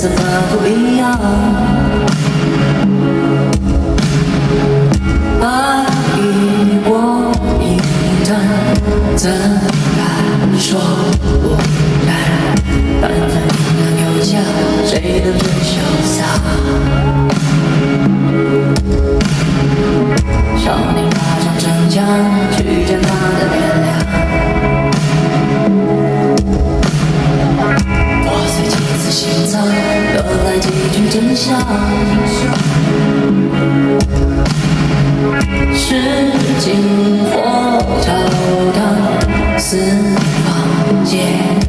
怎么不一样？爱已过一段，怎敢说不敢？半分阴阳有价，谁都最潇洒。少年爬上城墙，去见他的脸亮。破碎几次心脏，得来几句真相。是金火照荡，四方皆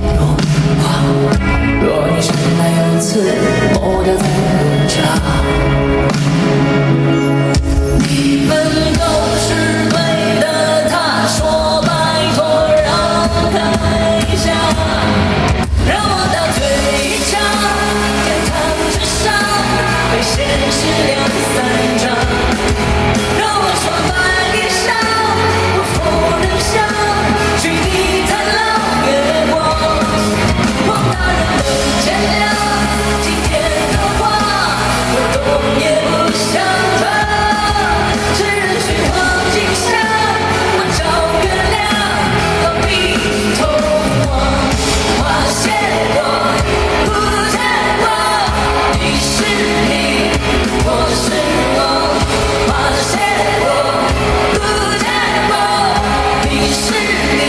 如狂。若你生来有刺，抹掉在路上。你们都是对的，他说拜托让开一下，让我到最长，天堂之上，被现实两三张。让我双白脸上，我不能想，去你贪狼月光。望大人能见谅，今天的话，我动也不想转。只人去黄金下，我找月亮，何必痛我？花谢我，不见我，你是你，我是我。花谢我，不见我，你是你，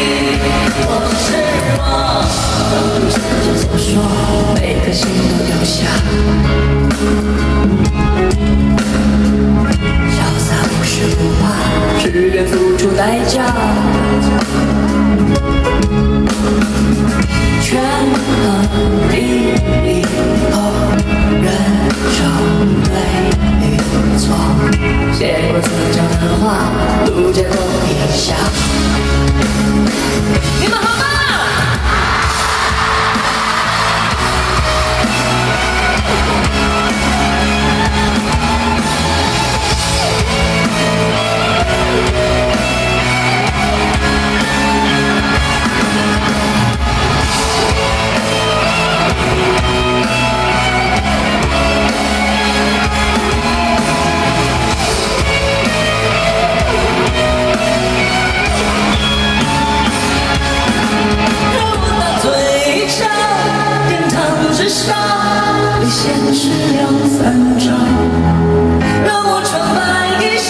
我是我。正如圣经所说，每颗心都留下。潇洒不是不怕，只愿付出代价。权衡利弊后，忍受对与错。写过曾讲的话，路见过一下。你们好吗？被现实两三张，让我穿白衣裳，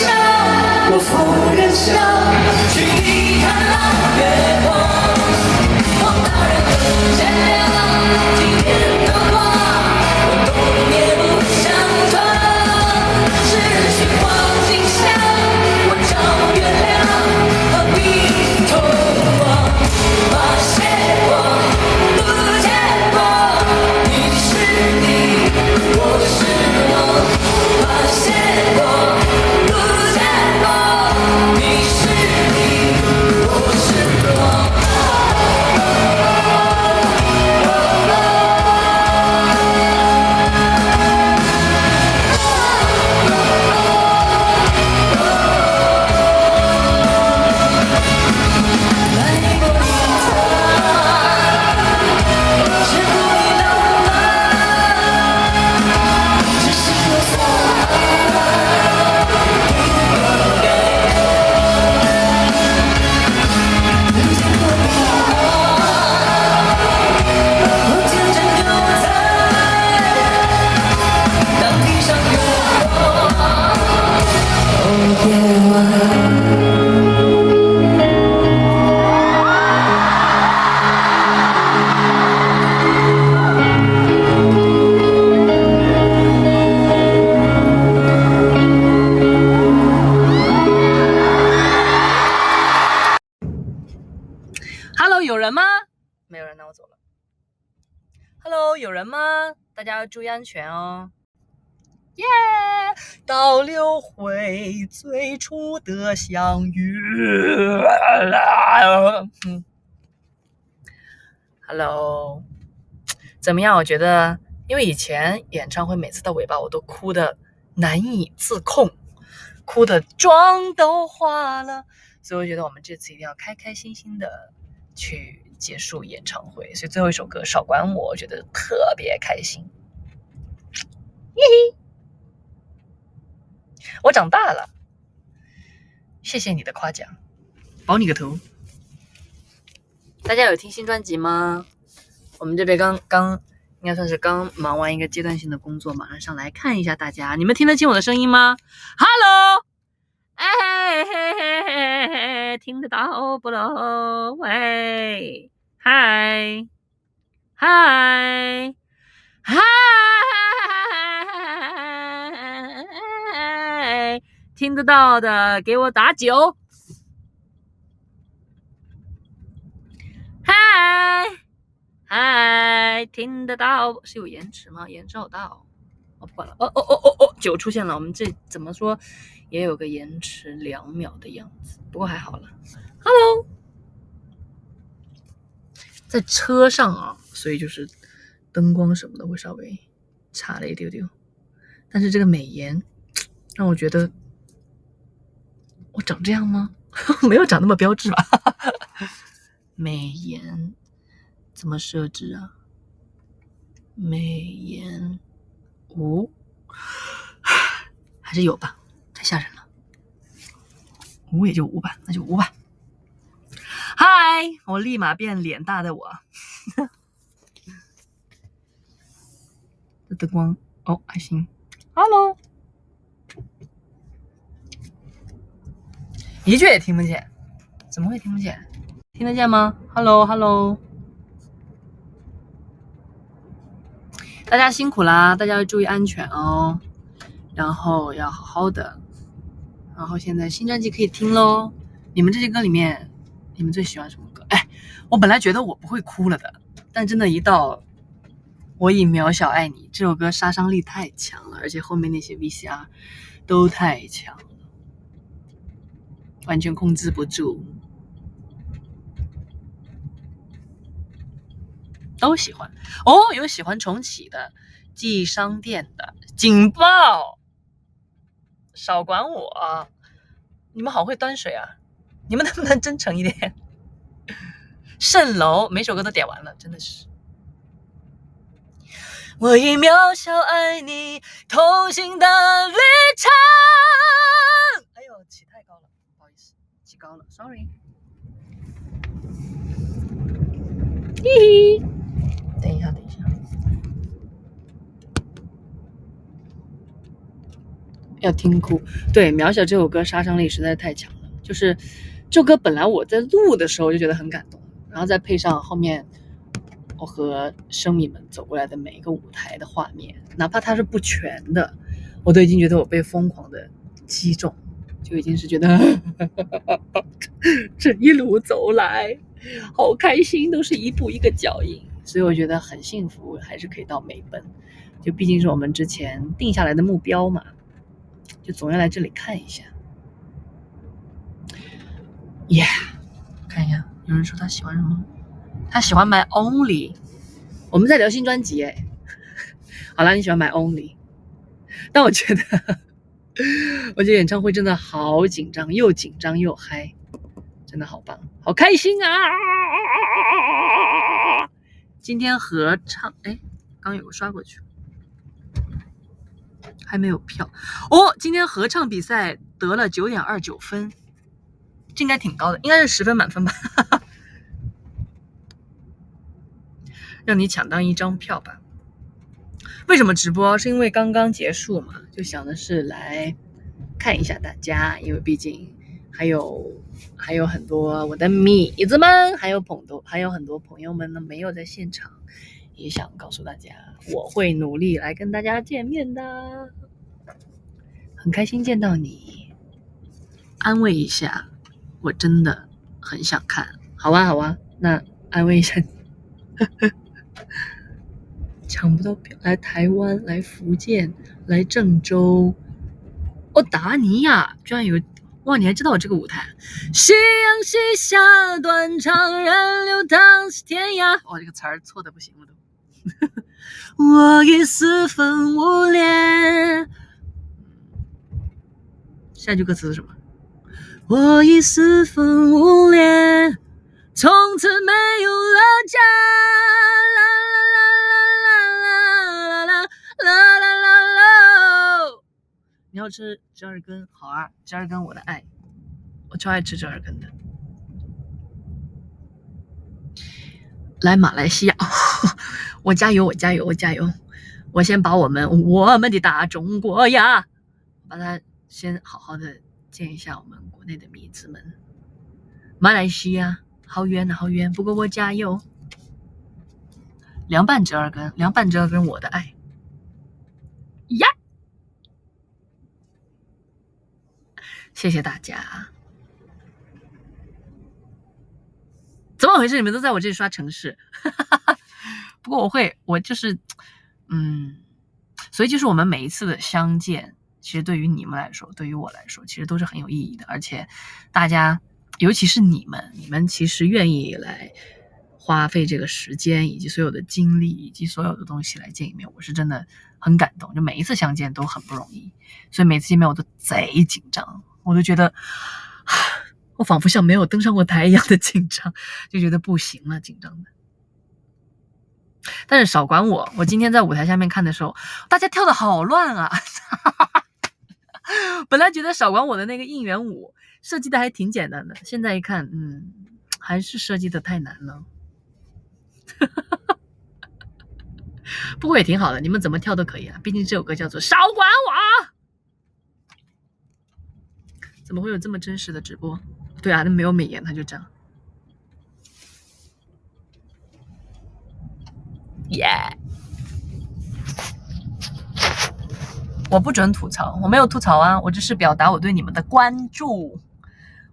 我赴人乡，去你看朗月光。望大人能见谅，今天的话，我动也不想转。是人去黄金下，我找月亮，何必痛我？花谢我，不见我。你是你，我是我，发现我，不见我。你是你，我是我。来过一趟，见过你浪漫，只是我所爱，不给。能见过你我天真悠哉，当地上月光，哦夜晚。Hello， 有人吗？没有人，那我走了。Hello， 有人吗？大家要注意安全哦。耶、倒流回最初的相遇。Hello， 怎么样？我觉得，因为以前演唱会每次到尾巴我都哭得难以自控，哭得妆都花了，所以我觉得我们这次一定要开开心心的去结束演唱会。所以最后一首歌《少管我》，我觉得特别开心。我长大了，谢谢你的夸奖，保你个头。大家有听新专辑吗？我们这边刚应该算是刚忙完一个阶段性的工作，马上上来看一下大家。你们听得清我的声音吗 ？Hello， 哎，听得到不咯？喂，嗨，嗨，嗨，听得到的给我打9。嗨，听得到？是有延迟吗？延迟好大哦！不管了，9出现了，我们这怎么说也有个延迟2秒的样子，不过还好了。Hello， 在车上啊，所以就是灯光什么的会稍微差了一丢丢，但是这个美颜让我觉得我长这样吗？没有长那么标致吧？美颜怎么设置啊？美颜5，还是有吧，太吓人了。5也就5吧，那就5吧。嗨，我立马变脸大的我。这灯光哦还行。Hello， 一句也听不见，怎么会听不见？听得见吗 ？Hello， 大家辛苦啦，大家要注意安全哦，然后要好好的。然后现在新专辑可以听咯。你们这些歌里面，你们最喜欢什么歌？哎，我本来觉得我不会哭了的，但真的一到我以渺小爱你这首歌，杀伤力太强了，而且后面那些 VCR 都太强了，完全控制不住。都喜欢哦，有喜欢重启的，记忆商店的，警报，少管我！你们好会端水啊！你们能不能真诚一点？蜃楼每首歌都点完了，真的是。我以渺小爱你同行的旅程。哎呦，起太高了，不好意思，起高了 ，sorry。嘿嘿，等一下。要听哭，对，渺小这首歌杀伤力实在太强了。就是这首歌本来我在录的时候就觉得很感动，然后再配上后面我和生米们走过来的每一个舞台的画面，哪怕它是不全的，我都已经觉得我被疯狂的击中，就已经是觉得这一路走来好开心，都是一步一个脚印，所以我觉得很幸福，还是可以到美本，就毕竟是我们之前定下来的目标嘛。就总要来这里看一下 ，Yeah， 看一下，有人说他喜欢什么？他喜欢 My Only。我们在聊新专辑哎。好啦，你喜欢 My Only， 但我觉得演唱会真的好紧张，又紧张又嗨，真的好棒，好开心啊！今天合唱，哎，刚有个刷过去。还没有票哦！今天合唱比赛得了9.29分，这应该挺高的，应该是10分满分吧？让你抢当一张票吧。为什么直播？是因为刚刚结束嘛，就想的是来看一下大家，因为毕竟还有很多我的米子们，还有很多朋友们呢没有在现场，也想告诉大家，我会努力来跟大家见面的。很开心见到你，安慰一下，我真的很想看。好啊，那安慰一下你。抢不到票，来台湾，来福建，来郑州，达尼亚居然有，哇！你还知道我这个舞台？夕阳西下，断肠人流淌是天涯。哇，这个词儿错的不行了都。我已四分五裂。下句歌词是什么？我已四分五裂，从此没有了家。啦啦啦啦啦啦啦啦啦啦要吃折耳根，好啊，折耳根我的爱，我超爱吃折耳根的。来马来西亚，我加油，我加油，我加油！我先把我们的大中国呀，把它先好好的见一下我们国内的迷子们。马来西亚好远啊，好远，不过我加油。凉拌折耳根，凉拌折耳根，我的爱呀！谢谢大家。怎么回事？你们都在我这里刷城市？不过我就是，所以就是我们每一次的相见，其实对于你们来说，对于我来说，其实都是很有意义的。而且大家，尤其是你们其实愿意来花费这个时间，以及所有的精力，以及所有的东西来见一面，我是真的很感动。就每一次相见都很不容易，所以每次见面我都贼紧张，我都觉得。我仿佛像没有登上过台一样的紧张，就觉得不行了，紧张的。但是少管我，我今天在舞台下面看的时候，大家跳的好乱啊！本来觉得少管我的那个应援舞设计的还挺简单的，现在一看，还是设计的太难了。不过也挺好的，你们怎么跳都可以啊，毕竟这首歌叫做《少管我》。怎么会有这么真实的直播？对啊，那没有美颜，他就这样。耶！我不准吐槽，我没有吐槽啊，我只是表达我对你们的关注。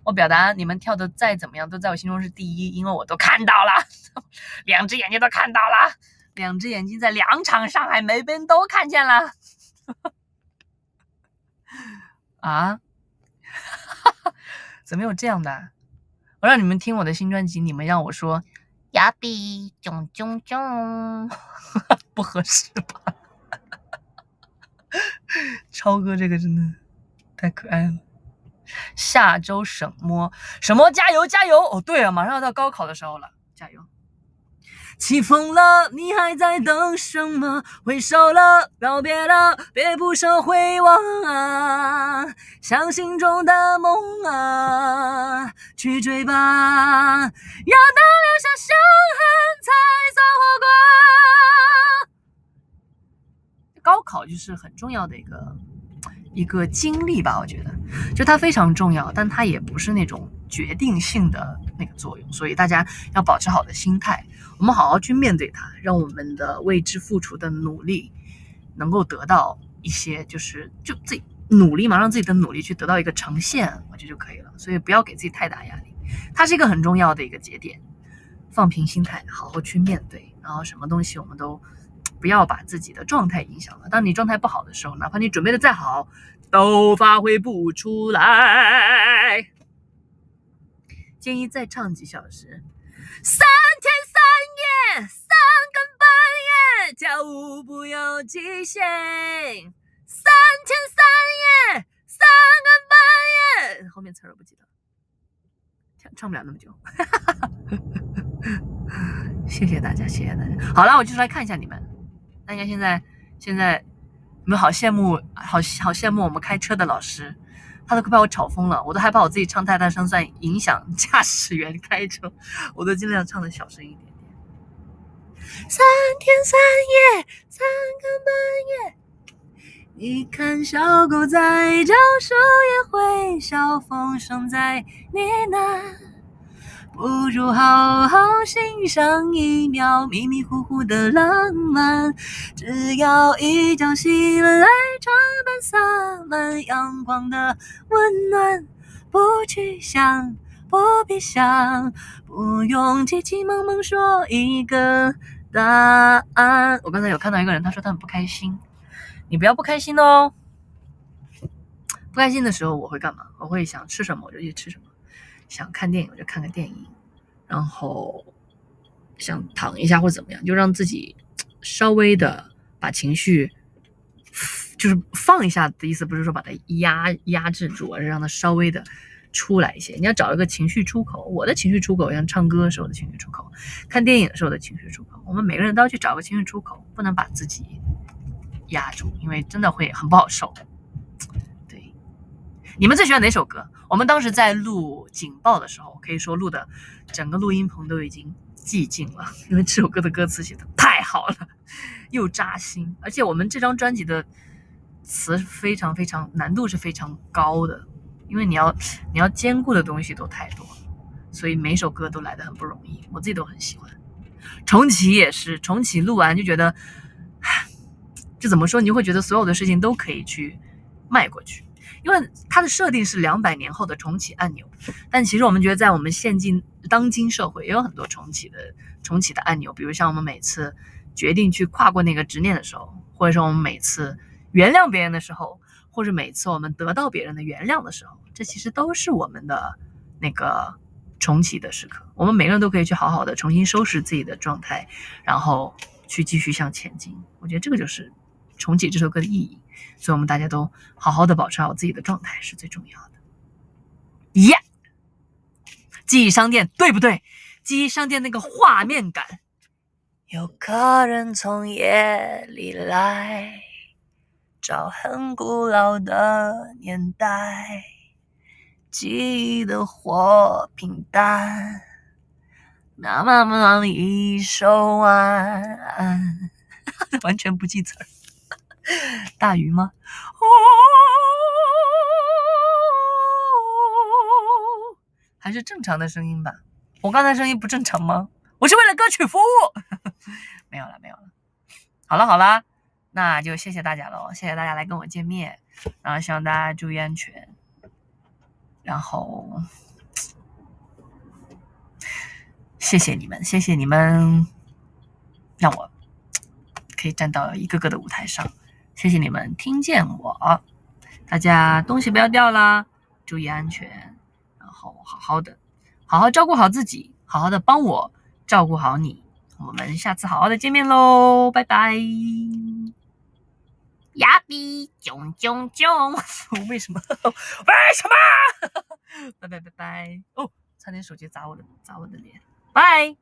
我表达你们跳的再怎么样，都在我心中是第一，因为我都看到了，2只眼睛都看到了，2只眼睛在2场上海梅奔都看见了。啊？怎么有这样的？我让你们听我的新专辑，你们让我说呀比囧囧囧，不合适吧？超哥这个真的太可爱了。下周省摸加油加油！哦，对啊，马上要到高考的时候了，加油！起风了，你还在等什么？挥手了，告别了，别不舍回望啊！向心中的梦啊，去追吧，要能留下伤痕才算活过。高考就是很重要的一个经历吧，我觉得，就它非常重要，但它也不是那种决定性的那个作用，所以大家要保持好的心态，我们好好去面对它，让我们的为之付出的努力能够得到一些，就自己努力嘛，让自己的努力去得到一个呈现，我觉得就可以了。所以不要给自己太大压力，它是一个很重要的一个节点，放平心态，好好去面对，然后什么东西我们都不要把自己的状态影响了。当你状态不好的时候，哪怕你准备的再好，都发挥不出来。建议再唱几小时，3天3夜3更半夜，跳舞不有极限。3天3夜3更半夜，后面词儿我不记得，唱不了那么久。谢谢大家，谢谢大家。好了，我就来看一下你们。大家现在你们好羡慕，好羡慕我们开车的老师，他都快把我吵疯了，我都害怕我自己唱太大声算影响驾驶员开车，我都尽量唱的小声一点点。3天3夜3更半夜，你看小狗在叫，树也会笑，风声在呢喃，不如好好欣赏一秒迷迷糊糊的浪漫，只要一觉醒来，床单洒满阳光的温暖，不去想，不必想，不用急急忙忙说一个答案。我刚才有看到一个人，他说他很不开心，你不要不开心哦。不开心的时候我会干嘛？我会想吃什么我就去吃什么，想看电影我就看个电影，然后想躺一下或怎么样，就让自己稍微的把情绪就是放一下的意思，不是说把它压制住，而是让它稍微的出来一些。你要找一个情绪出口，我的情绪出口像唱歌是我的情绪出口，看电影是我的情绪出口，我们每个人都要去找个情绪出口，不能把自己压住，因为真的会很不好受。你们最喜欢哪首歌？我们当时在录警报的时候，可以说录的整个录音棚都已经寂静了，因为这首歌的歌词写的太好了，又扎心，而且我们这张专辑的词非常难度是非常高的，因为你要兼顾的东西都太多了，所以每首歌都来得很不容易，我自己都很喜欢。重启也是，重启录完就觉得，就怎么说，你就会觉得所有的事情都可以去迈过去，因为它的设定是200年后的重启按钮，但其实我们觉得在我们当今社会也有很多重启的按钮，比如像我们每次决定去跨过那个执念的时候，或者说我们每次原谅别人的时候，或者每次我们得到别人的原谅的时候，这其实都是我们的那个重启的时刻，我们每个人都可以去好好的重新收拾自己的状态，然后去继续向前进。我觉得这个就是重启这首歌的意义，所以我们大家都好好的保持好自己的状态是最重要的。耶、记忆商店对不对？记忆商店那个画面感。有客人从夜里来，找很古老的年代，记忆的火平淡，妈妈忙里一首晚安。完全不记词儿。大鱼吗？还是正常的声音吧。我刚才声音不正常吗？我是为了歌曲服务。没有了。好了，那就谢谢大家了，谢谢大家来跟我见面，然后希望大家注意安全，然后谢谢你们让我可以站到一个个的舞台上，谢谢你们听见我，大家东西不要掉啦，注意安全，然后好好照顾好自己，好好的帮我照顾好你，我们下次好好的见面咯，拜拜。呀比囧囧囧，为什么拜拜哦，差点手机砸我的脸，拜。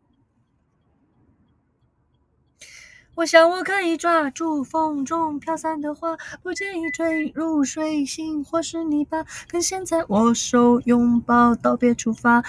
我想我可以抓住风中飘散的花，不介意坠入水星或是泥巴，跟现在握手拥抱道别出发。